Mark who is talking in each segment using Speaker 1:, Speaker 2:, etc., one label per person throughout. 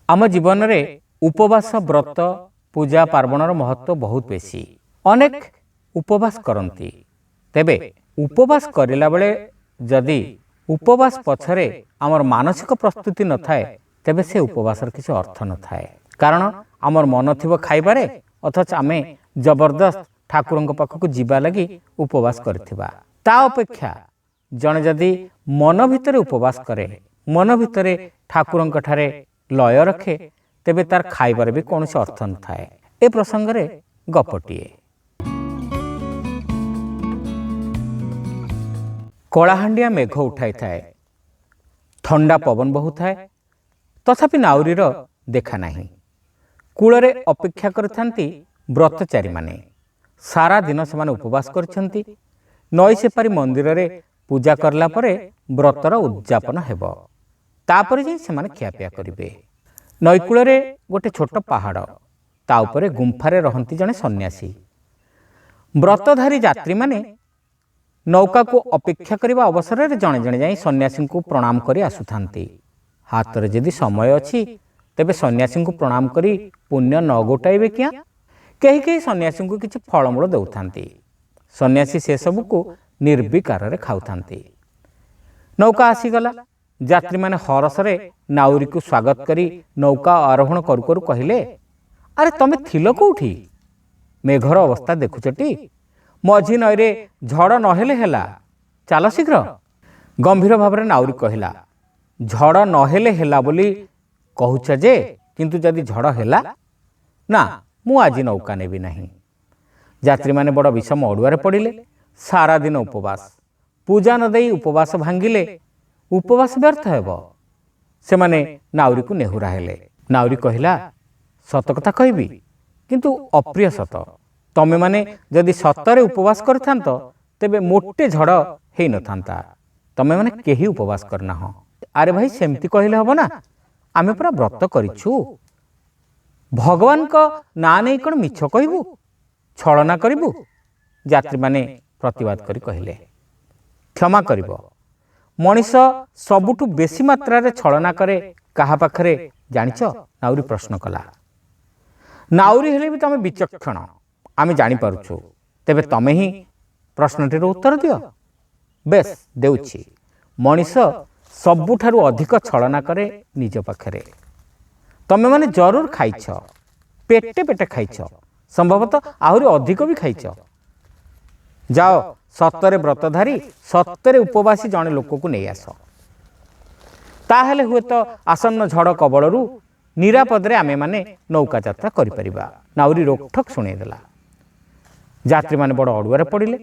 Speaker 1: आम जीवन में उपवास व्रत पूजा पार्वणर महत्व बहुत बेसी। अनेक उपवास करती तेबे उपवास करला बेले जदि उपवास पछरे आमर मानसिक प्रस्तुति न थाए तेबे से उपवासर किसी अर्थ न थाए। कारण आमर मन थिबो खाइबारे अथच आमे जबरदस्त ठाकुरंक पाखक जीवा लगी उपवास करथिबा। ता अपेक्षा जने जदि मन भितरे उपवास करे, मन भितरे ठाकुरंक ठारे लय रखे, तेबे तार खाइबार भी कौन से अर्थ न थाए। ए प्रसंग रे गपटिए। कलाहांडिया मेघ उठाई थाए, ठंडा पवन बहु थाए, तथापि नाउरीर देखा नहीं। कूलरे अपेक्षा करथांती व्रतचारी माने। सारा दिन से उपवास करछंती। नई सेपारी मंदिर रे पूजा करला परे व्रतर उद्यापन हेबो। तापरे जे सेमाने खियापिया करिवे। नईकूଳରେ गोटे छोट पहाड़, ता उपरे गुंफारे रहंती जने सन्यासी। व्रतधारी यात्री माने नौका को अपेक्षा करने अवसर में जड़े जड़े जाई सन्यासी को प्रणाम करी आसुथांती। हाथ में जदि समय अच्छी तेबे सन्यासी को प्रणाम करी पुण्य न गोटाइबे क्या? कहीं कहीं सन्यासी को किसी फलमूल देउथांती। सन्यासी से सब को निर्विकार रे खाउथांती। नौका आसीगला। यात्री माने हरसरे नाउरी को स्वागत करी नौका आरोहण करू करू कहिले, अरे तमे थिलो कोठी? मेघर अवस्था देखुचटी, मझी नईरे झड़ नहेले हेला, चल शीघ्र। गंभीर भाव नाउरी कहला, झड़ नहेले हेला बोली कहूछ जे, किंतु जदि झड़ हेला ना, मु आज नौका नेबी नहीं। यात्री माने बड़ विषम अड़ुआरे पड़िले। सारा दिन उपवास, पूजा न देई उपवास भांगिले, उपवास व्यर्थ हेब। से माने नाउरी को नेहुरा हेले। नाउरी कहला, सत कथा कहबी, किंतु अप्रिय सत। तमे माने जदि सतरे उपवास करथांत तेबे मोटे झड़ हेई नथांता। तमे माने केही उपवास करना हो। अरे भाई सेमती कहले हबो ना, आमे पूरा व्रत करिछु। भगवान को ना नहीं कौन मिछ कहबू, छलना करिबू? यात्री माने प्रतिवाद करी कहले, क्षमा करिबो। मनीष सबुठु बेसी मात्रा रे छलना करे कहा पाखरे जानिछ? नाउरी प्रश्न कला। नाउरी हेले भी तमे विचक्षण, आमे जानी पारुछु। तेबे तमे ही प्रश्नटीर उत्तर दियो। बेस देउछि। मनीष सबुठारु अधिक छलना करे निज पाखरे। तमे माने जरूर खाइछ, पेटे पेटे खाइछ, संभवतः आहुरी अधिक भी खाइछ। जाओ सत्तरे व्रतधारी सत्तरे उपवासी जने लोक को नहीं आस। ताहेले हुए तो आसन्न झड़ कबलरू निरापदरे आमे माने नौका यात्रा करि परिबा। नाउरी रोकठोक शुणेदेला। यात्री माने बड़ अड़ुआरे पड़िले।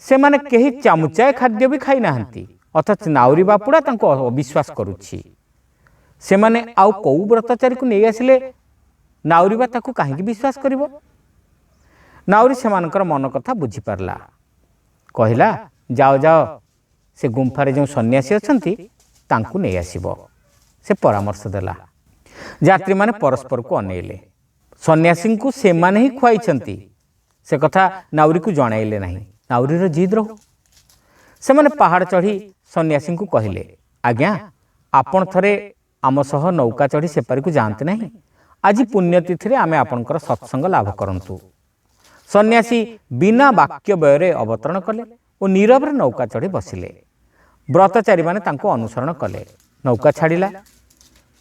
Speaker 1: से माने केही चामुचाए खाद्य भी खाई नाहंती, अथच नाउरी बापुड़ा तांको अविश्वास करुछि। से माने आउ कोउ व्रतचारी को नहीं आसिले नाउरी बा ताकू काहेकि विश्वास करिवो? नाउरी सेमानकर मन कथा बुझी पारला। कहला, जाओ जाओ, से गुंफारे जो सन्यासी अछंती तांकू नहीं आसिबो। से परामर्श देला। यात्री माने परस्पर को अनेइले। सन्यासी को से माने ही खुआइछंती, से कथा नाउरी को जणाइले नहीं। नाउरीर जिद रहू। से माने पहाड़ चढ़ी सन्यासी को कहले, आज्ञा आपण थरे आम सह नौका चढ़ी सेपारी को जानते नहीं? आज पुण्यतिथि रे आमे आपनकर सत्संग लाभ करंतु। सन्यासी बिना वाक्य व्यୟରେ अवतरण कले और नीरव नौका चढ़ी बसिले। व्रतचारी माने तांको अनुसरण कले। नौका छाड़िला।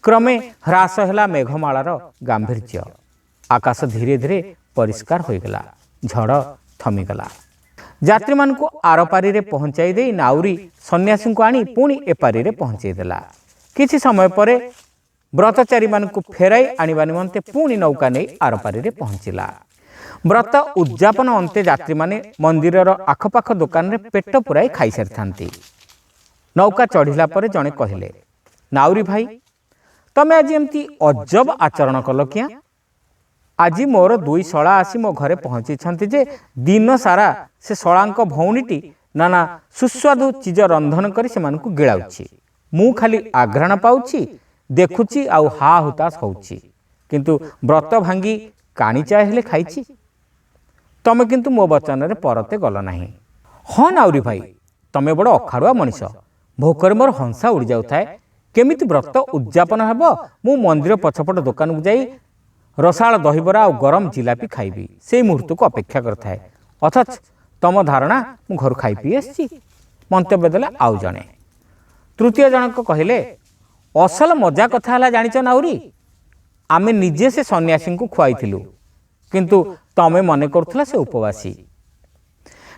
Speaker 1: क्रमे ह्रास हैला मेघमालार गांभीर्य। आकाश धीरे धीरे परिष्कार होइगला। झड़ थमीगला। यात्री मान को आरपारी रे पहुंचाई दे नाउरी सन्यासी को आनी पुणी एपारी रे पहुंचाई देला। किछि समय परे व्रतचारी मान को फेराई आनिबा निमंते पुणी नौका नहीं आरपारी रे पहुंचिला। व्रत उद्यापन अंते यात्री माने मंदिरर आखपाख दुकान रे पेट पुराई खाई सारिथांती। नौका चढ़िला परे जणे कहले, नाउरी भाई तमे आज एमती अजब आचरण कल क्या? आज मोर दुई शला आसी मो घरे पहुंची छंती जे दिन सारा से शलांक भौणीटी नाना सुस्वादु चीज रंधन करी सेमान को गिळाउछि। मु खाली आघ्राण पाउछि, देखुछि आउ हा हुतास होउछि, किंतु व्रत भांगी काणी चाय हेले खाइछि। तमे किंतु मो वचन रे परते गल नाही। हाँ नाउरी भाई, तमे बड़ अखाड़ुआ मनीष। भोकरे मोर हंसा उड़ी जाउथाए, केमिति व्रत उद्यापन हेब मु मंदिर पछपट दुकान को जाई रसाळ दहीबरा और गरम जिलापी खाइबी से मुहूर्त को अपेक्षा करथाए अथच तम धारणा मु घर खाई पी आसी मंतव्य देला आउ जणे। तृतीय जनक कहले असल मजा कथा हला जानिच नाउरी आमे निजे से सन्यासी को खुआइथिलु किंतु तमे मने करथला से उपवासी।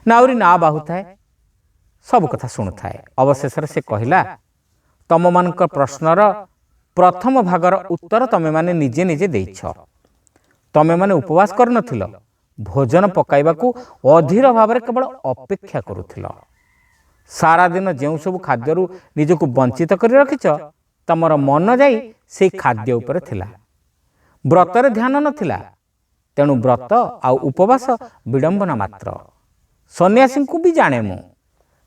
Speaker 1: नाउरी ना बाहुथाए सब कथा शुणुथाए अवशेष से कहला तम मानक प्रश्नर प्रथम भागर उत्तर तमे माने निजे निजे देइछ। तमे माने उपवास कर नथिल भोजन पकाइबाकू अधीर भाव केवल अपेक्षा करुथिल। सारा दिन जो सब खाद्यरू निजको वंचित कर रखिछ तमर मन जाई से खाद्य उपर थिला व्रतर ध्यान नथिला तेणु व्रत आउ उपवास विडंबना मात्र। सन्यासी को भी जाने मु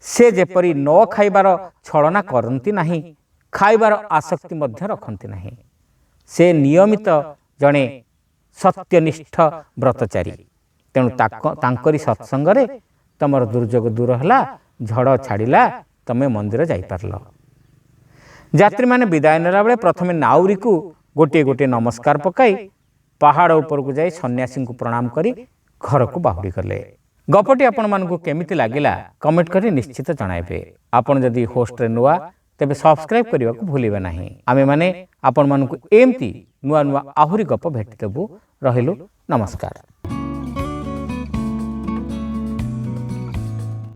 Speaker 1: से जेपरी न खाइबार छलना करती नहीं खाइबार आसक्ति मध्य रखती नहीं से नियमित जड़े सत्यनिष्ठ व्रतचारी तेणु तांकरी सत्संगरे तमर दुर्जोग दूर हला झड़ छाड़िला तमे मंदिर जाई पारल। यात्री माने विदाय नेला बेले प्रथमे नाउरी को गोटे गोटे नमस्कार पकाई पहाड़ ऊपर को जाई सन्यासी को प्रणाम करी घर को बाहुड़ी गले। गपटी आपण मानकु केमिति लागिला कमेंट करी निश्चित जणाइबे। आपण जदि होस्ट रे नुआ तेबे सब्सक्राइब करबा को भूलिबे नाही। आमे माने आपण मानकु एमती नुआ नुआ आहुरी गप भेटि देबु। रहिलु नमस्कार।